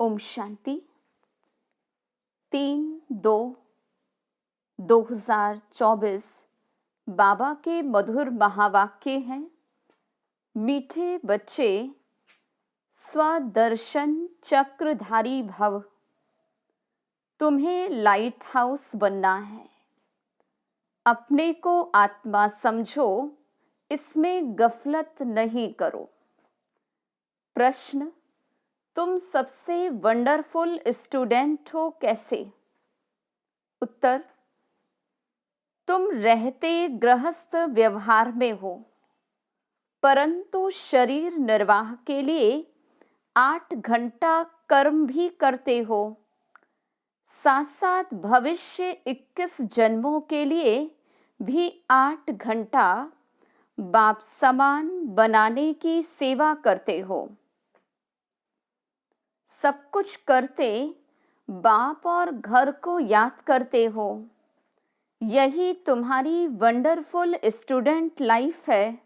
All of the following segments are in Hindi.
ओम शांति। 3/2/2024 बाबा के मधुर महावाक्य हैं। मीठे बच्चे, स्वदर्शन चक्रधारी भव। तुम्हें लाइट हाउस बनना है। अपने को आत्मा समझो, इसमें गफलत नहीं करो। प्रश्न: तुम सबसे वंडरफुल स्टूडेंट हो कैसे? उत्तर: तुम रहते गृहस्थ व्यवहार में हो, परंतु शरीर निर्वाह के लिए 8 घंटा कर्म भी करते हो। साथ साथ भविष्य 21 जन्मों के लिए भी 8 घंटा बाप समान बनाने की सेवा करते हो। सब कुछ करते बाप और घर को याद करते हो। यही तुम्हारी वंडरफुल स्टूडेंट लाइफ है।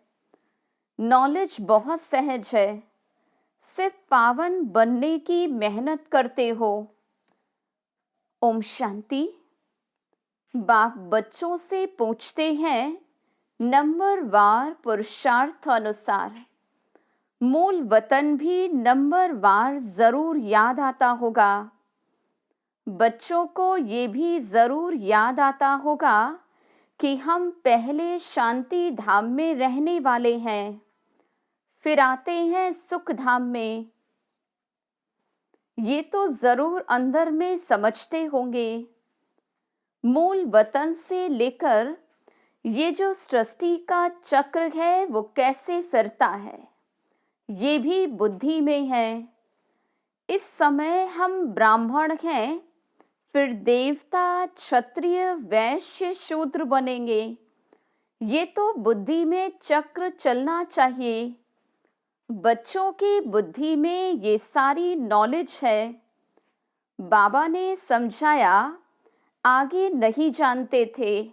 नॉलेज बहुत सहज है, सिर्फ पावन बनने की मेहनत करते हो। ओम शांति। बाप बच्चों से पूछते हैं, नंबरवार पुरुषार्थ अनुसार मूल वतन भी नंबरवार जरूर याद आता होगा। बच्चों को ये भी जरूर याद आता होगा कि हम पहले शांति धाम में रहने वाले हैं, फिर आते हैं सुख धाम में। ये तो जरूर अंदर में समझते होंगे। मूल वतन से लेकर ये जो सृष्टि का चक्र है वो कैसे फिरता है, ये भी बुद्धि में है। इस समय हम ब्राह्मण हैं, फिर देवता, क्षत्रिय, वैश्य, शूद्र बनेंगे। ये तो बुद्धि में चक्र चलना चाहिए। बच्चों की बुद्धि में ये सारी नॉलेज है। बाबा ने समझाया, आगे नहीं जानते थे,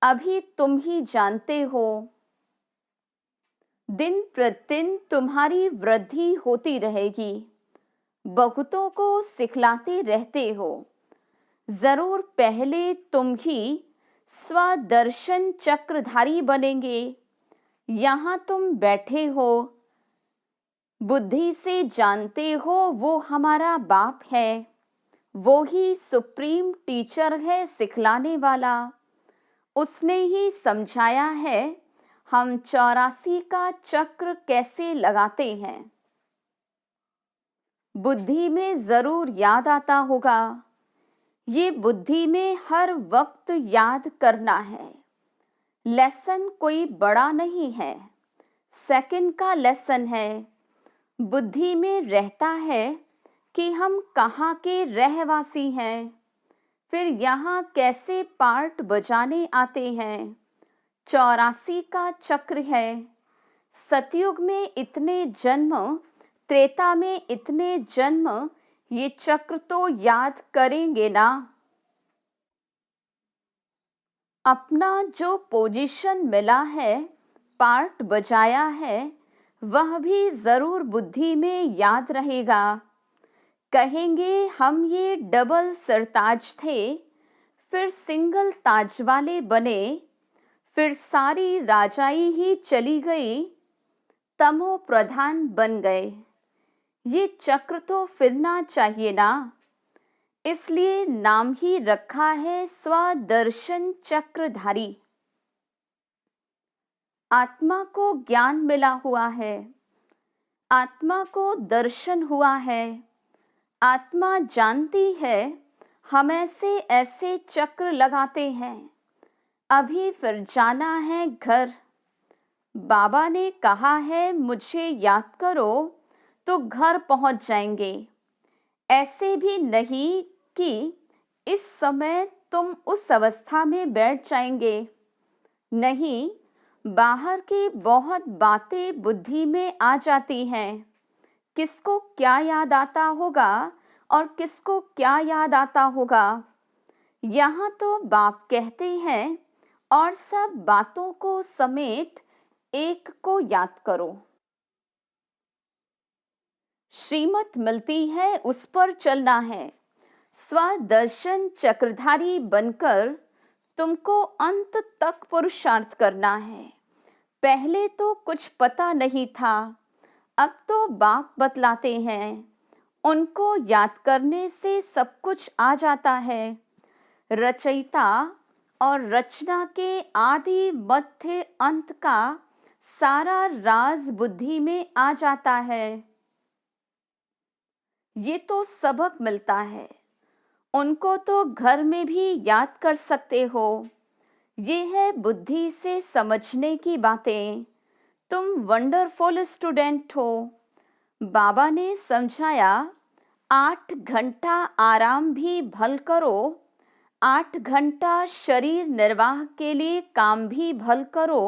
अभी तुम ही जानते हो। दिन प्रतिदिन तुम्हारी वृद्धि होती रहेगी। बहुतों को सिखलाते रहते हो। जरूर पहले तुम ही स्वदर्शन चक्रधारी बनेंगे। यहाँ तुम बैठे हो, बुद्धि से जानते हो वो हमारा बाप है, वो ही सुप्रीम टीचर है, सिखलाने वाला। उसने ही समझाया है हम 84 का चक्र कैसे लगाते हैं। बुद्धि में जरूर याद आता होगा। ये बुद्धि में हर वक्त याद करना है। लेसन कोई बड़ा नहीं है, सेकंड का लेसन है। बुद्धि में रहता है कि हम कहाँ के रहवासी हैं, फिर यहाँ कैसे पार्ट बजाने आते हैं। 84 का चक्र है। सतयुग में इतने जन्म, त्रेता में इतने जन्म, ये चक्र तो याद करेंगे ना। अपना जो पोजीशन मिला है, पार्ट बजाया है, वह भी जरूर बुद्धि में याद रहेगा। कहेंगे हम ये डबल सरताज थे, फिर सिंगल ताज वाले बने, फिर सारी राजाई ही चली गई, तमो प्रधान बन गए। ये चक्र तो फिरना चाहिए ना, इसलिए नाम ही रखा है स्वदर्शन चक्रधारी। आत्मा को ज्ञान मिला हुआ है, आत्मा को दर्शन हुआ है। आत्मा जानती है हम ऐसे ऐसे चक्र लगाते हैं, अभी फिर जाना है घर। बाबा ने कहा है मुझे याद करो तो घर पहुंच जाएंगे। ऐसे भी नहीं कि इस समय तुम उस अवस्था में बैठ जाएंगे। नहीं, बाहर की बहुत बातें बुद्धि में आ जाती हैं। किसको क्या याद आता होगा और किसको क्या याद आता होगा। यहाँ तो बाप कहते हैं और सब बातों को समेट एक को याद करो। श्रीमत मिलती है उस पर चलना है। स्वदर्शन चक्रधारी बनकर तुमको अंत तक पुरुषार्थ करना है। पहले तो कुछ पता नहीं था, अब तो बाप बतलाते हैं। उनको याद करने से सब कुछ आ जाता है। रचयिता और रचना के आदि मध्य अंत का सारा राज बुद्धि में आ जाता है। ये तो सबक मिलता है, उनको तो घर में भी याद कर सकते हो। ये है बुद्धि से समझने की बातें। तुम वंडरफुल स्टूडेंट हो। बाबा ने समझाया, 8 घंटा आराम भी भल करो, 8 घंटा शरीर निर्वाह के लिए काम भी भल करो,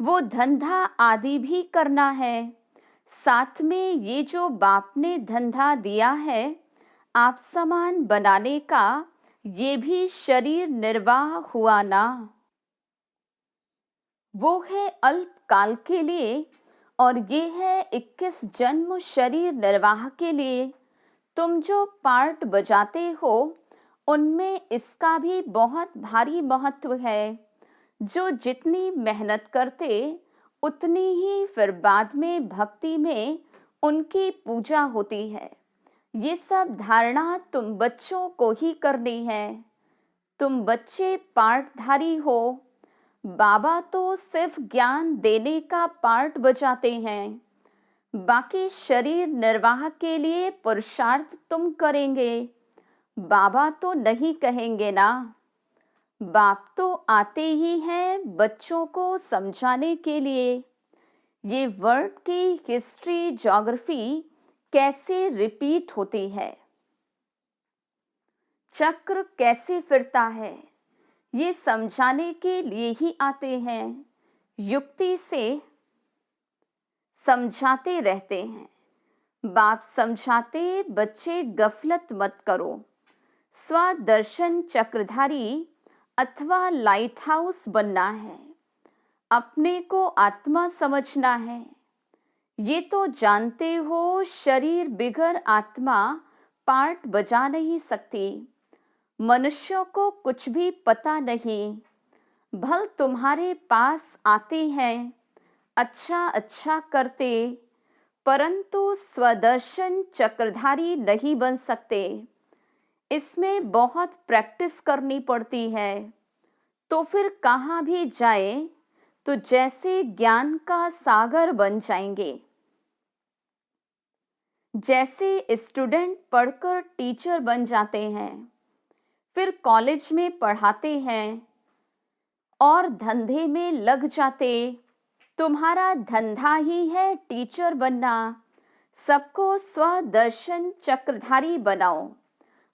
वो धंधा आदि भी करना है। साथ में ये जो बाप ने धंधा दिया है आप समान बनाने का, ये भी शरीर निर्वाह हुआ ना। वो है अल्प काल के लिए और ये है 21 जन्म शरीर निर्वाह के लिए। तुम जो पार्ट बजाते हो उनमें इसका भी बहुत भारी महत्व है। जो जितनी मेहनत करते उतनी ही फिर बाद में भक्ति में उनकी पूजा होती है। ये सब धारणा तुम बच्चों को ही करनी है। तुम बच्चे पार्टधारी हो। बाबा तो सिर्फ ज्ञान देने का पार्ट बजाते हैं, बाकी शरीर निर्वाह के लिए पुरुषार्थ तुम करेंगे। बाबा तो नहीं कहेंगे ना। बाप तो आते ही हैं बच्चों को समझाने के लिए। ये वर्ल्ड की हिस्ट्री ज्योग्राफी कैसे रिपीट होती है, चक्र कैसे फिरता है, ये समझाने के लिए ही आते हैं। युक्ति से समझाते रहते हैं। बाप समझाते, बच्चे गफलत मत करो। स्वदर्शन चक्रधारी अथवा लाइट हाउस बनना है। अपने को आत्मा समझना है। ये तो जानते हो शरीर बिगर आत्मा पार्ट बजा नहीं सकती। मनुष्यों को कुछ भी पता नहीं। भल तुम्हारे पास आते हैं, अच्छा अच्छा करते, परंतु स्वदर्शन चक्रधारी नहीं बन सकते। इसमें बहुत प्रैक्टिस करनी पड़ती है। तो फिर कहाँ भी जाए तो जैसे ज्ञान का सागर बन जाएंगे। जैसे स्टूडेंट पढ़कर टीचर बन जाते हैं, फिर कॉलेज में पढ़ाते हैं और धंधे में लग जाते। तुम्हारा धंधा ही है टीचर बनना। सबको स्वदर्शन चक्रधारी बनाओ।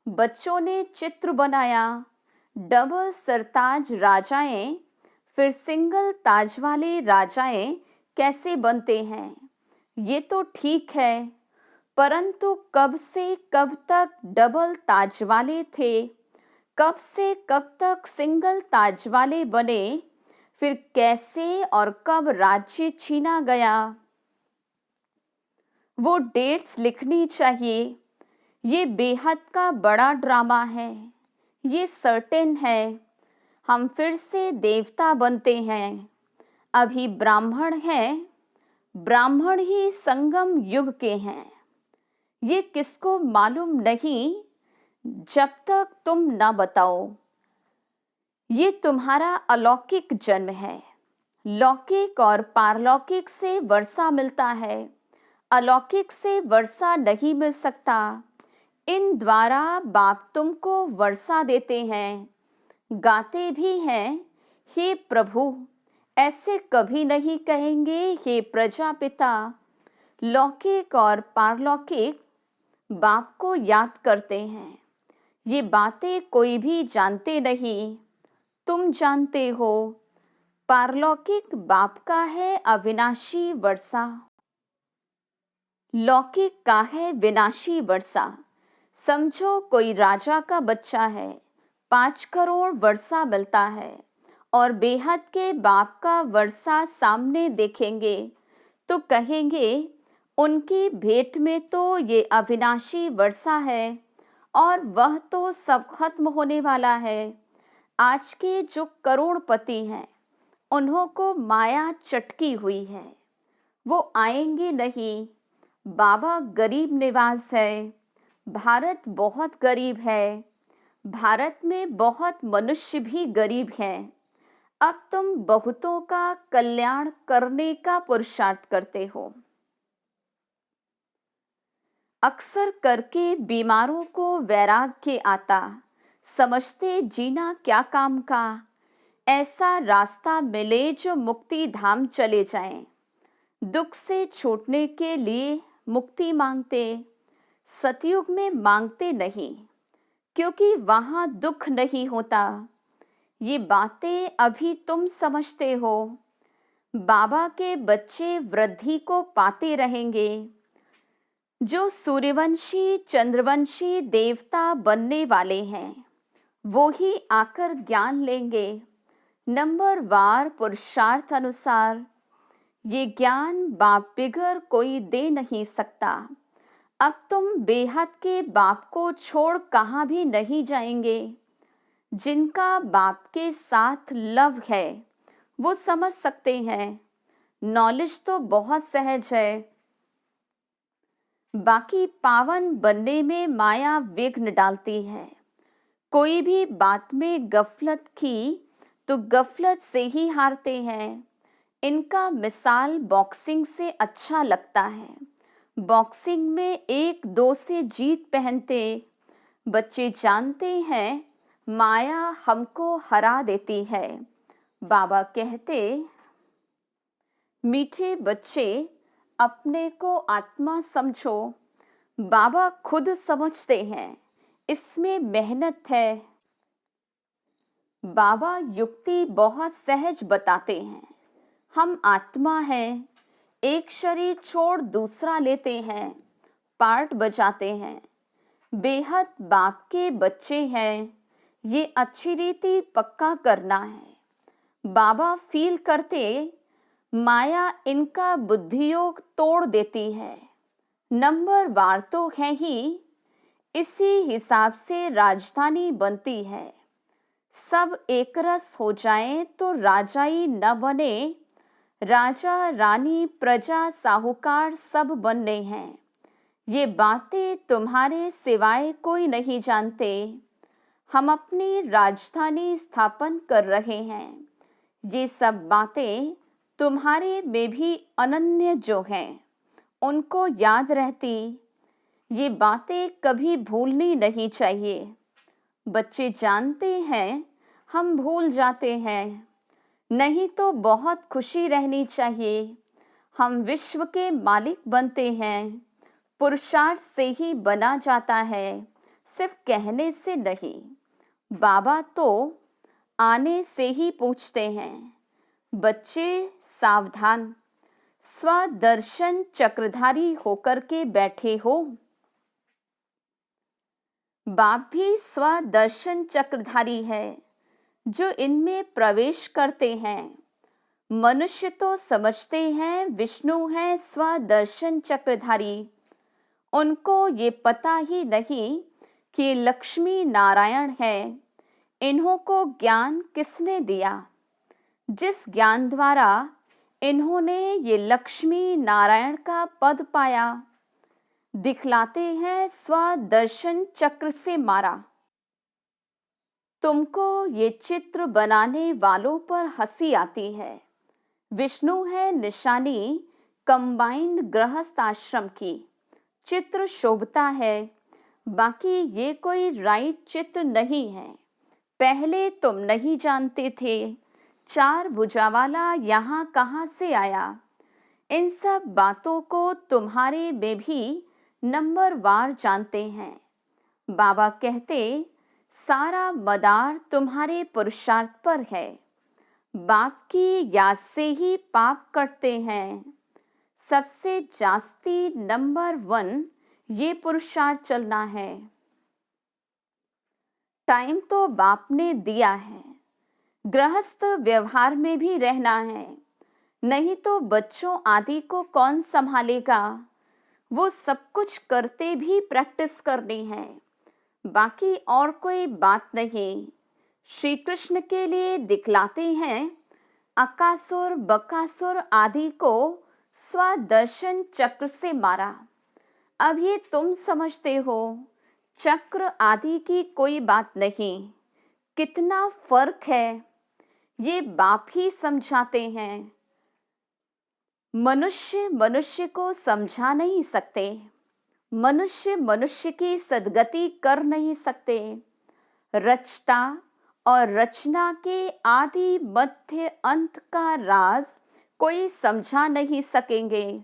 बच्चों ने चित्र बनाया, डबल सरताज राजाएं, फिर सिंगल ताज वाले राजाएं कैसे बनते हैं। ये तो ठीक है, परंतु कब से कब तक डबल ताज वाले थे, कब से कब तक सिंगल ताज वाले बने, फिर कैसे और कब राज्य छीना गया, वो डेट्स लिखनी चाहिए। ये बेहद का बड़ा ड्रामा है। ये सर्टेन है, हम फिर से देवता बनते हैं। अभी ब्राह्मण हैं, ब्राह्मण ही संगम युग के हैं। ये किसको मालूम नहीं जब तक तुम ना बताओ। ये तुम्हारा अलौकिक जन्म है। लौकिक और पारलौकिक से वर्षा मिलता है, अलौकिक से वर्षा नहीं मिल सकता। इन द्वारा बाप तुमको वर्षा देते हैं। गाते भी हैं, हे प्रभु, ऐसे कभी नहीं कहेंगे हे प्रजापिता। लौकिक और पारलौकिक बाप को याद करते हैं। ये बातें कोई भी जानते नहीं, तुम जानते हो। पारलौकिक बाप का है अविनाशी वर्षा, लौकिक का है विनाशी वर्षा। समझो कोई राजा का बच्चा है, 5 करोड़ वर्षा मिलता है और बेहद के बाप का वर्षा सामने देखेंगे तो कहेंगे उनकी भेंट में तो ये अविनाशी वर्षा है और वह तो सब खत्म होने वाला है। आज के जो करोड़पति हैं उन्हों को माया चटकी हुई है, वो आएंगे नहीं। बाबा गरीब निवास है, भारत बहुत गरीब है, भारत में बहुत मनुष्य भी गरीब हैं। अब तुम बहुतों का कल्याण करने का पुरुषार्थ करते हो। अक्सर करके बीमारों को वैराग्य आता, समझते जीना क्या काम का, ऐसा रास्ता मिले जो मुक्ति धाम चले जाएं। दुख से छूटने के लिए मुक्ति मांगते, सतयुग में मांगते नहीं, क्योंकि वहां दुख नहीं होता। ये बातें अभी तुम समझते हो। बाबा के बच्चे वृद्धि को पाते रहेंगे। जो सूर्यवंशी चंद्रवंशी देवता बनने वाले हैं वो ही आकर ज्ञान लेंगे, नंबर वार पुरुषार्थ अनुसार। ये ज्ञान बाप बिगर कोई दे नहीं सकता। अब तुम बेहद के बाप को छोड़ कहाँ भी नहीं जाएंगे। जिनका बाप के साथ लव है वो समझ सकते हैं। नॉलेज तो बहुत सहज है, बाकी पावन बनने में माया विघ्न डालती है। कोई भी बात में गफलत की तो गफलत से ही हारते हैं। इनका मिसाल बॉक्सिंग से अच्छा लगता है। बॉक्सिंग में 1-2 से जीत पहनते। बच्चे जानते हैं माया हमको हरा देती है। बाबा कहते, मीठे बच्चे अपने को आत्मा समझो। बाबा खुद समझते हैं, इसमें मेहनत है। बाबा युक्ति बहुत सहज बताते हैं। हम आत्मा हैं, एक शरीर छोड़ दूसरा लेते हैं, पार्ट बजाते हैं। बेहद बाप के बच्चे हैं, ये अच्छी रीति पक्का करना है। बाबा फील करते माया इनका बुद्धियोग तोड़ देती है। नंबर वार तो है ही, इसी हिसाब से राजधानी बनती है। सब एकरस हो जाएं तो राजाई न बने। राजा रानी प्रजा साहूकार सब बनने हैं। ये बातें तुम्हारे सिवाय कोई नहीं जानते। हम अपनी राजधानी स्थापन कर रहे हैं। ये सब बातें तुम्हारे में भी अनन्य जो हैं उनको याद रहती। ये बातें कभी भूलनी नहीं चाहिए। बच्चे जानते हैं हम भूल जाते हैं, नहीं तो बहुत खुशी रहनी चाहिए। हम विश्व के मालिक बनते हैं। पुरुषार्थ से ही बना जाता है, सिर्फ कहने से नहीं। बाबा तो आने से ही पूछते हैं, बच्चे सावधान, स्वदर्शन चक्रधारी होकर के बैठे हो। बाप भी स्वदर्शन चक्रधारी है जो इनमें प्रवेश करते हैं। मनुष्य तो समझते हैं विष्णु है स्वदर्शन चक्रधारी। उनको ये पता ही नहीं कि लक्ष्मी नारायण है। इन्हों को ज्ञान किसने दिया? जिस ज्ञान द्वारा इन्होंने ये लक्ष्मी नारायण का पद पाया, दिखलाते हैं स्वदर्शन चक्र से मारा। तुमको ये चित्र बनाने वालों पर हंसी आती है। विष्णु है निशानी कंबाइंड गृहस्थ आश्रम की। चित्र शोभता है, बाकी ये कोई राइट चित्र नहीं है। पहले तुम नहीं जानते थे 4 भुजा वाला यहाँ कहाँ से आया। इन सब बातों को तुम्हारे में भी नंबर वार जानते हैं। बाबा कहते सारा मदार तुम्हारे पुरुषार्थ पर है। बाप की याद से ही पाप कटते हैं। सबसे जास्ती नंबर 1 ये पुरुषार्थ चलना है। टाइम तो बाप ने दिया है, गृहस्थ व्यवहार में भी रहना है, नहीं तो बच्चों आदि को कौन संभालेगा। वो सब कुछ करते भी प्रैक्टिस करनी है, बाकी और कोई बात नहीं। श्री कृष्ण के लिए दिखलाते हैं अकासुर बकासुर आदि को स्वदर्शन चक्र से मारा। अब ये तुम समझते हो, चक्र आदि की कोई बात नहीं। कितना फर्क है ये बाप ही समझाते हैं। मनुष्य मनुष्य को समझा नहीं सकते, मनुष्य मनुष्य की सद्गति कर नहीं सकते। रचता और रचना के आदि मध्य अंत का राज कोई समझा नहीं सकेंगे।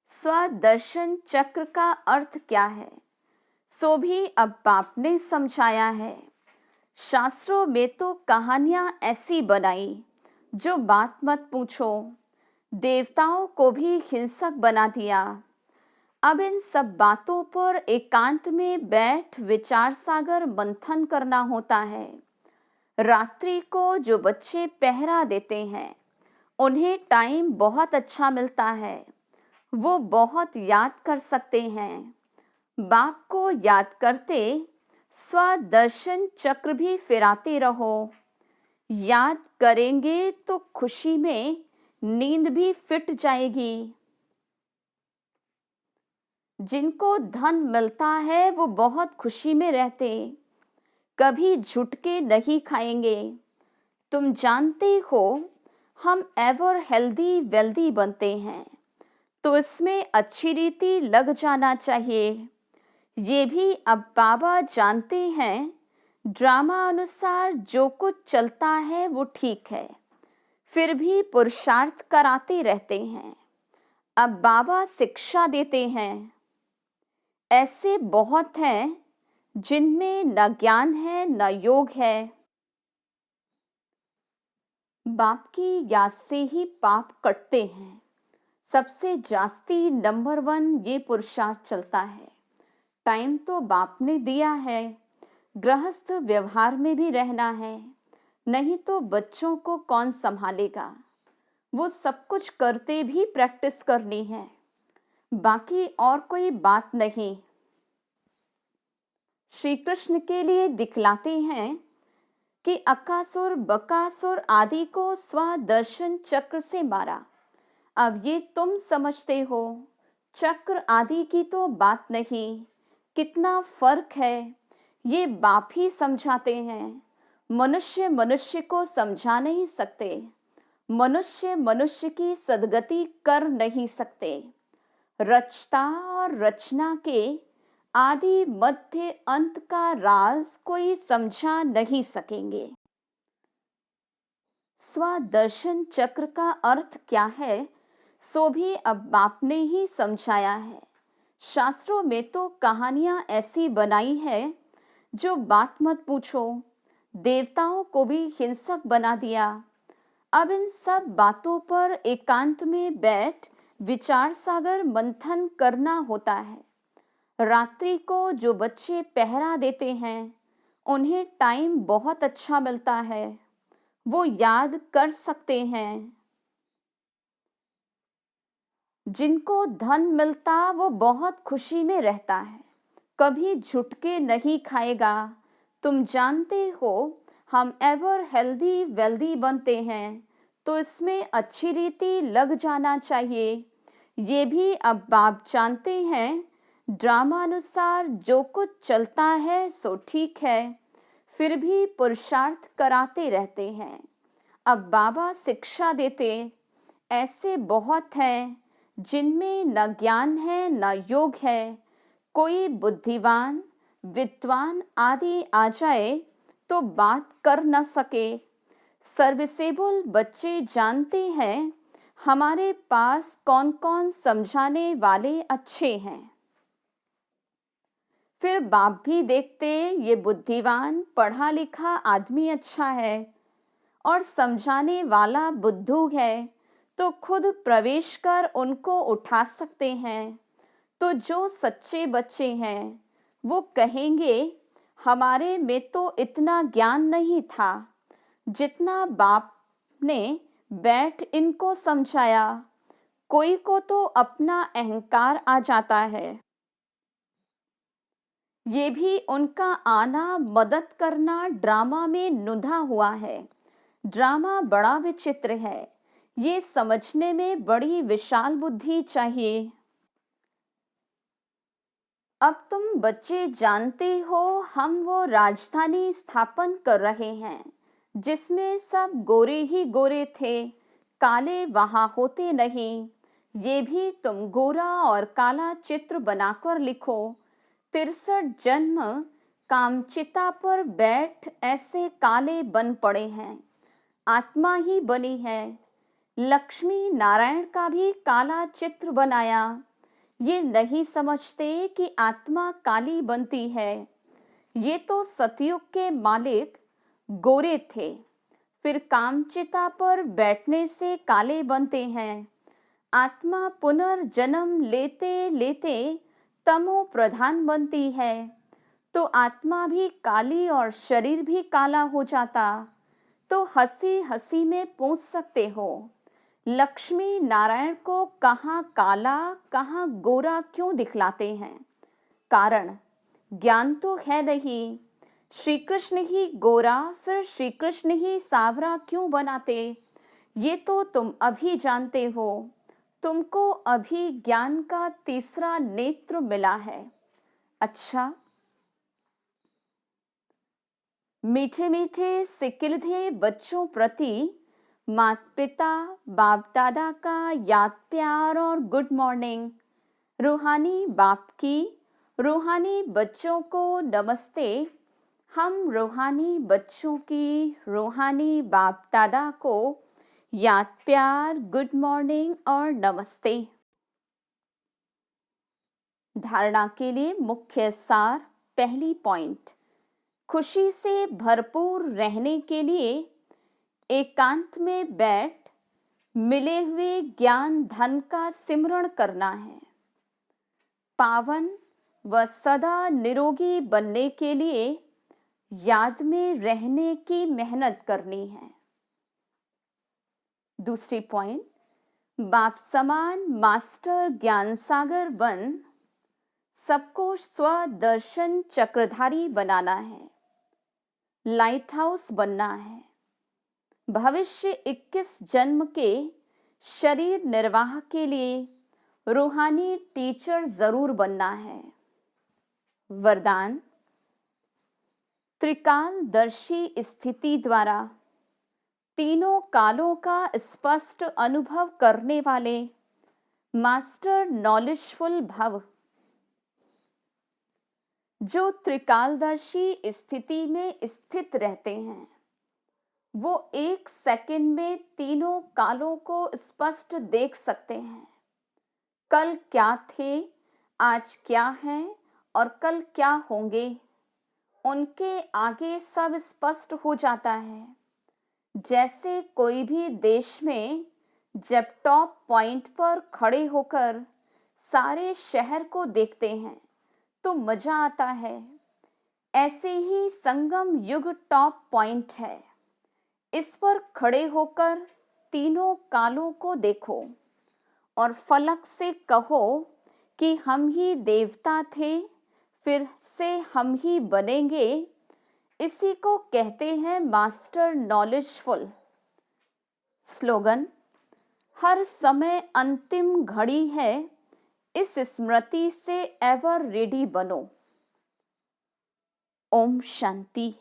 स्वदर्शन चक्र का अर्थ क्या है, सो भी अब बाप ने समझाया है। शास्त्रों में तो कहानियां ऐसी बनाई जो बात मत पूछो। देवताओं को भी हिंसक बना दिया। अब इन सब बातों पर एकांत में बैठ विचार सागर मंथन करना होता है। रात्रि को जो बच्चे पहरा देते हैं उन्हें टाइम बहुत अच्छा मिलता है, वो बहुत याद कर सकते हैं। बाप को याद करते स्वदर्शन चक्र भी फिराते रहो। याद करेंगे तो खुशी में नींद भी फिट जाएगी। जिनको धन मिलता है वो बहुत खुशी में रहते, कभी झुटके नहीं खाएंगे। तुम जानते हो हम एवर हेल्दी वेल्दी बनते हैं, तो इसमें अच्छी रीति लग जाना चाहिए। ये भी अब बाबा जानते हैं, ड्रामा अनुसार जो कुछ चलता है वो ठीक है, फिर भी पुरुषार्थ कराते रहते हैं। अब बाबा शिक्षा देते हैं। ऐसे बहुत हैं जिनमें न ज्ञान है न योग है। बाप की याद से ही पाप कटते हैं। सबसे जास्ती नंबर 1 ये पुरुषार्थ चलता है। टाइम तो बाप ने दिया है, गृहस्थ व्यवहार में भी रहना है, नहीं तो बच्चों को कौन संभालेगा। वो सब कुछ करते भी प्रैक्टिस करनी है, बाकी और कोई बात नहीं। श्री कृष्ण के लिए दिखलाते हैं कि अकासुर बकासुर आदि को स्वदर्शन चक्र से मारा। अब ये तुम समझते हो, चक्र आदि की तो बात नहीं। कितना फर्क है ये बाप ही समझाते हैं। मनुष्य मनुष्य को समझा नहीं सकते, मनुष्य मनुष्य की सद्गति कर नहीं सकते। रचता और रचना के आदि मध्य अंत का राज कोई समझा नहीं सकेंगे। स्वदर्शन चक्र का अर्थ क्या है, सो भी अब बाप ने ही समझाया है। शास्त्रों में तो कहानियां ऐसी बनाई है जो बात मत पूछो। देवताओं को भी हिंसक बना दिया। अब इन सब बातों पर एकांत में बैठ विचार सागर मंथन करना होता है। रात्रि को जो बच्चे पहरा देते हैं उन्हें टाइम बहुत अच्छा मिलता है, वो याद कर सकते हैं। जिनको धन मिलता वो बहुत खुशी में रहता है, कभी झुटके नहीं खाएगा। तुम जानते हो हम एवर हेल्दी वेल्दी बनते हैं, तो इसमें अच्छी रीति लग जाना चाहिए। ये भी अब बाप जानते हैं, ड्रामा अनुसार जो कुछ चलता है सो ठीक है, फिर भी पुरुषार्थ कराते रहते हैं। अब बाबा शिक्षा देते, ऐसे बहुत हैं जिनमें न ज्ञान है न योग है। कोई बुद्धिवान विद्वान आदि आ जाए तो बात कर न सके। सर्विसेबल बच्चे जानते हैं हमारे पास कौन कौन समझाने वाले अच्छे हैं। फिर बाप भी देखते ये बुद्धिवान पढ़ा लिखा आदमी अच्छा है और समझाने वाला बुद्धू है, तो खुद प्रवेश कर उनको उठा सकते हैं। तो जो सच्चे बच्चे हैं वो कहेंगे हमारे में तो इतना ज्ञान नहीं था जितना बाप ने बैठ इनको समझाया। कोई को तो अपना अहंकार आ जाता है। ये भी उनका आना मदद करना ड्रामा में नुधा हुआ है। ड्रामा बड़ा विचित्र है, ये समझने में बड़ी विशाल बुद्धि चाहिए। अब तुम बच्चे जानते हो हम वो राजधानी स्थापन कर रहे हैं जिसमें सब गोरे ही गोरे थे, काले वहां होते नहीं। ये भी तुम गोरा और काला चित्र बनाकर लिखो। 63 जन्म कामचिता पर बैठ ऐसे काले बन पड़े हैं, आत्मा ही बनी है। लक्ष्मी नारायण का भी काला चित्र बनाया। ये नहीं समझते कि आत्मा काली बनती है। ये तो सतयुग के मालिक गोरे थे, फिर कामचिता पर बैठने से काले बनते हैं। आत्मा पुनर्जन्म लेते लेते तमो प्रधान बनती है, तो आत्मा भी काली और शरीर भी काला हो जाता। तो हंसी हंसी में पूछ सकते हो, लक्ष्मी नारायण को कहाँ काला कहाँ गोरा क्यों दिखलाते हैं? कारण ज्ञान तो है नहीं। श्री कृष्ण ही गोरा फिर श्री कृष्ण ही सावरा क्यों बनाते? ये तो तुम अभी जानते हो। तुमको अभी ज्ञान का तीसरा नेत्र मिला है। अच्छा, मीठे मीठे सिकिलधे बच्चों प्रति माता पिता बाप दादा का याद प्यार और गुड मॉर्निंग। रूहानी बाप की रूहानी बच्चों को नमस्ते। हम रूहानी बच्चों की रूहानी बाप दादा को याद प्यार गुड मॉर्निंग और नमस्ते। धारणा के लिए मुख्य सार। पहली पॉइंट, खुशी से भरपूर रहने के लिए एकांत में बैठ मिले हुए ज्ञान धन का सिमरण करना है। पावन व सदा निरोगी बनने के लिए याद में रहने की मेहनत करनी है। दूसरी पॉइंट, बाप समान मास्टर ज्ञान सागर बन सबको स्वदर्शन चक्रधारी बनाना है, लाइट हाउस बनना है। भविष्य 21 जन्म के शरीर निर्वाह के लिए रूहानी टीचर जरूर बनना है। वरदान, त्रिकालदर्शी स्थिति द्वारा तीनों कालों का स्पष्ट अनुभव करने वाले मास्टर नॉलेजफुल भव। जो त्रिकालदर्शी स्थिति में स्थित रहते हैं वो 1 सेकंड में तीनों कालों को स्पष्ट देख सकते हैं। कल क्या थे, आज क्या हैं और कल क्या होंगे, उनके आगे सब स्पष्ट हो जाता है। जैसे कोई भी देश में जब टॉप पॉइंट पर खड़े होकर सारे शहर को देखते हैं तो मजा आता है। ऐसे ही संगम युग टॉप पॉइंट है। इस पर खड़े होकर तीनों कालों को देखो और फलक से कहो कि हम ही देवता थे, फिर से हम ही बनेंगे। इसी को कहते हैं मास्टर नॉलेजफुल। स्लोगन, हर समय अंतिम घड़ी है, इस स्मृति से एवर रेडी बनो। ओम शांति।